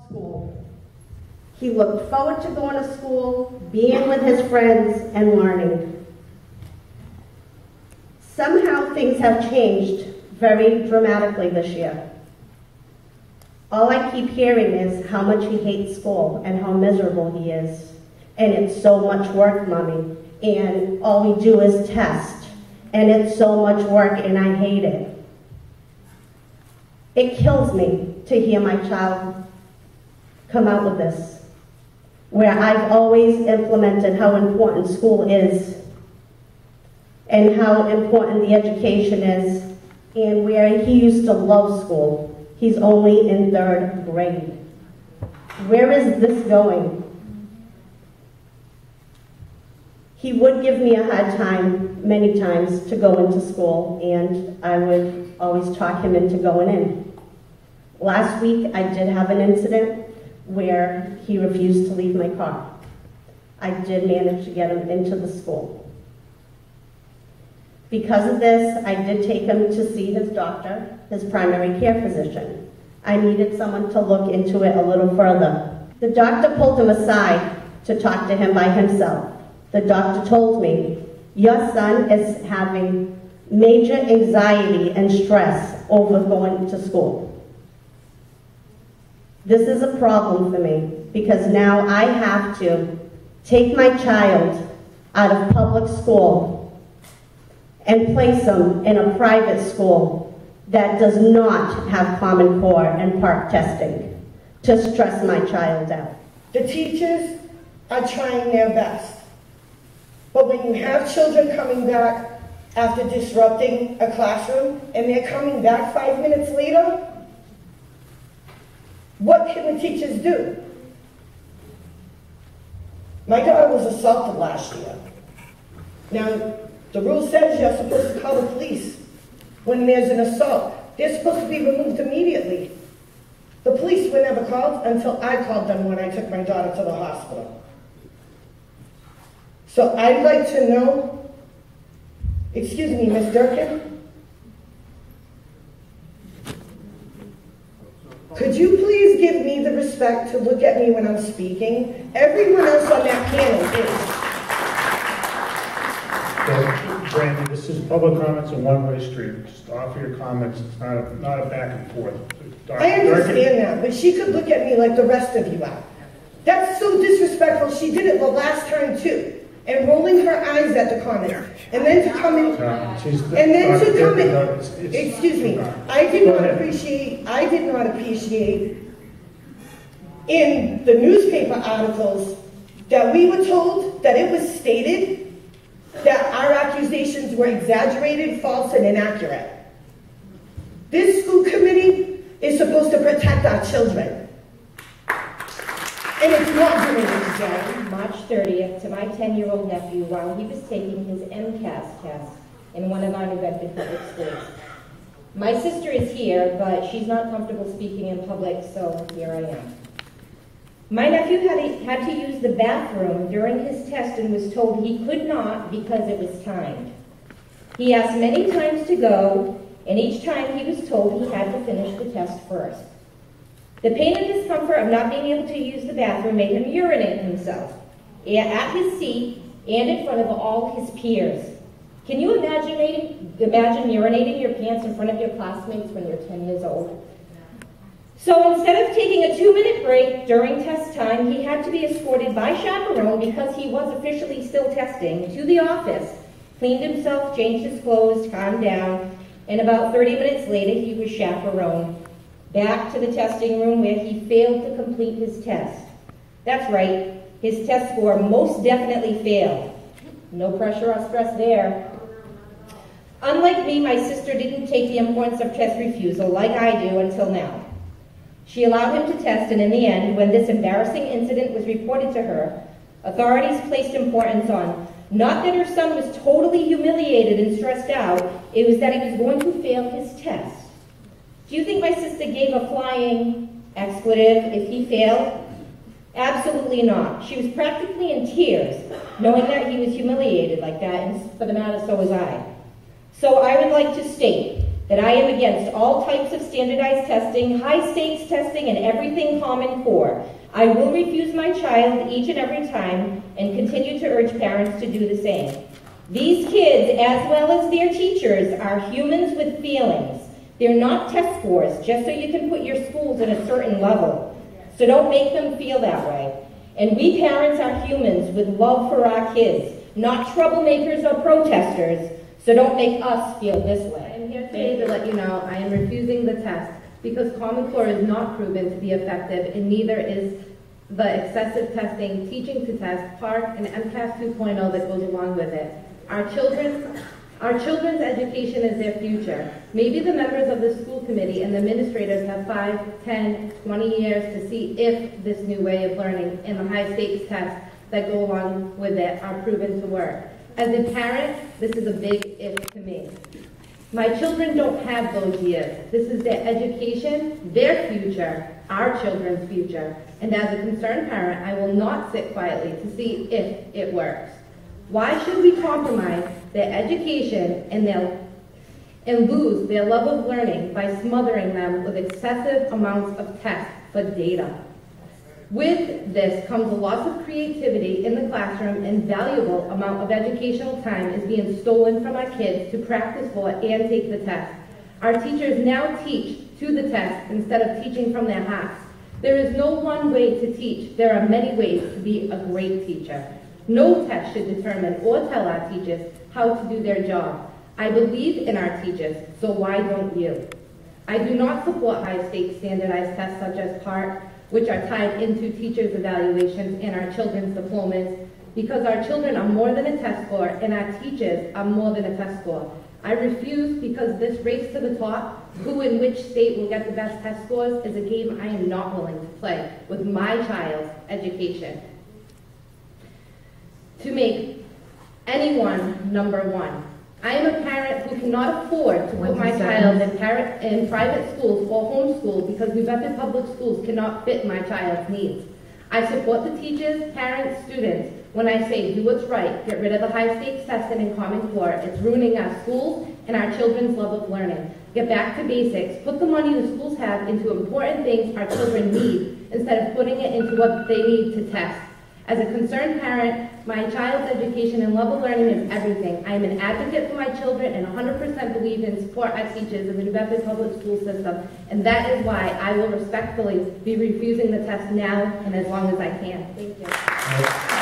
School. He looked forward to going to school, being with his friends, and learning. Somehow things have changed very dramatically this year. All I keep hearing is how much he hates school and how miserable he is. And it's so much work, Mommy. And all we do is test. And it's so much work and I hate it. It kills me to hear my child come out with this, where I've always implemented how important school is and how important the education is, and where he used to love school. He's only in 3rd grade. Where is this going? He would give me a hard time many times to go into school, and I would always talk him into going in. Last week, I did have an incident where he refused to leave my car. I did manage to get him into the school. Because of this, I did take him to see his doctor, his primary care physician. I needed someone to look into it a little further. The doctor pulled him aside to talk to him by himself. The doctor told me, your son is having major anxiety and stress over going to school. This is a problem for me because now I have to take my child out of public school and place them in a private school that does not have Common Core and PARCC testing to stress my child out. The teachers are trying their best. But when you have children coming back after disrupting a classroom and they're coming back 5 minutes later, what can the teachers do? My daughter was assaulted last year. Now, the rule says you're supposed to call the police when there's an assault. They're supposed to be removed immediately. The police were never called until I called them when I took my daughter to the hospital. So I'd like to know, excuse me, Ms. Durkin, could you please give me the respect to look at me when I'm speaking? Everyone else on that panel is. Brandy, this is public comments and one-way street. Just offer your comments. It's not a back and forth. I understand that, but she could look at me like the rest of you are. That's so disrespectful. She did it the last time too. And rolling her eyes at the comments. And then to come in, excuse me, I did not appreciate in the newspaper articles that we were told that it was stated that our accusations were exaggerated, false, and inaccurate. This school committee is supposed to protect our children. And it's not doing its job. March 30th to my 10-year-old nephew while he was taking his MCAS test in one of our New Bedford public schools. My sister is here, but she's not comfortable speaking in public, so here I am. My nephew had to use the bathroom during his test and was told he could not because it was timed. He asked many times to go, and each time he was told he had to finish the test first. The pain and discomfort of not being able to use the bathroom made him urinate himself at his seat and in front of all his peers. Can you imagine urinating your pants in front of your classmates when you're 10 years old? So instead of taking a 2-minute break during test time, he had to be escorted by chaperone because he was officially still testing to the office, cleaned himself, changed his clothes, calmed down, and about 30 minutes later he was chaperoned back to the testing room where he failed to complete his test. That's right, his test score most definitely failed. No pressure or stress there. Unlike me, my sister didn't take the importance of test refusal like I do until now. She allowed him to test, and in the end, when this embarrassing incident was reported to her, authorities placed importance on not that her son was totally humiliated and stressed out, it was that he was going to fail his test. Do you think my sister gave a flying expletive if he failed? Absolutely not. She was practically in tears, knowing that he was humiliated like that, and for the matter, so was I. So I would like to state that I am against all types of standardized testing, high-stakes testing, and everything Common Core. I will refuse my child each and every time and continue to urge parents to do the same. These kids, as well as their teachers, are humans with feelings. They're not test scores, just so you can put your schools at a certain level. So don't make them feel that way. And we parents are humans with love for our kids, not troublemakers or protesters, so don't make us feel this way. I'm here today to let you know I am refusing the test because Common Core is not proven to be effective, and neither is the excessive testing, teaching to test, PARCC, and MCAS 2.0 that goes along with it. Our children's education is their future. Maybe the members of the school committee and the administrators have 5, 10, 20 years to see if this new way of learning and the high-stakes tests that go along with it are proven to work. As a parent, this is a big if to me. My children don't have those years. This is their education, their future, our children's future. And as a concerned parent, I will not sit quietly to see if it works. Why should we compromise their education and lose their love of learning by smothering them with excessive amounts of tests for data? With this comes a loss of creativity in the classroom, and valuable amount of educational time is being stolen from our kids to practice for and take the test. Our teachers now teach to the test instead of teaching from their hearts. There is no one way to teach. There are many ways to be a great teacher. No test should determine or tell our teachers how to do their job. I believe in our teachers, so why don't you? I do not support high-stakes standardized tests such as PARCC, which are tied into teachers' evaluations and our children's diplomas, because our children are more than a test score and our teachers are more than a test score. I refuse because this race to the top, who in which state will get the best test scores, is a game I am not willing to play with my child's education. To make anyone number one. I am a parent who cannot afford to put my child in private schools or homeschool because New Bedford Public Schools cannot fit my child's needs. I support the teachers, parents, students when I say do what's right, get rid of the high-stakes testing in Common Core. It's ruining our schools and our children's love of learning. Get back to basics. Put the money the schools have into important things our children need instead of putting it into what they need to test. As a concerned parent, my child's education and love of learning is everything. I am an advocate for my children and 100% believe and support our teachers in the New Bedford Public School System, and that is why I will respectfully be refusing the test now and as long as I can. Thank you.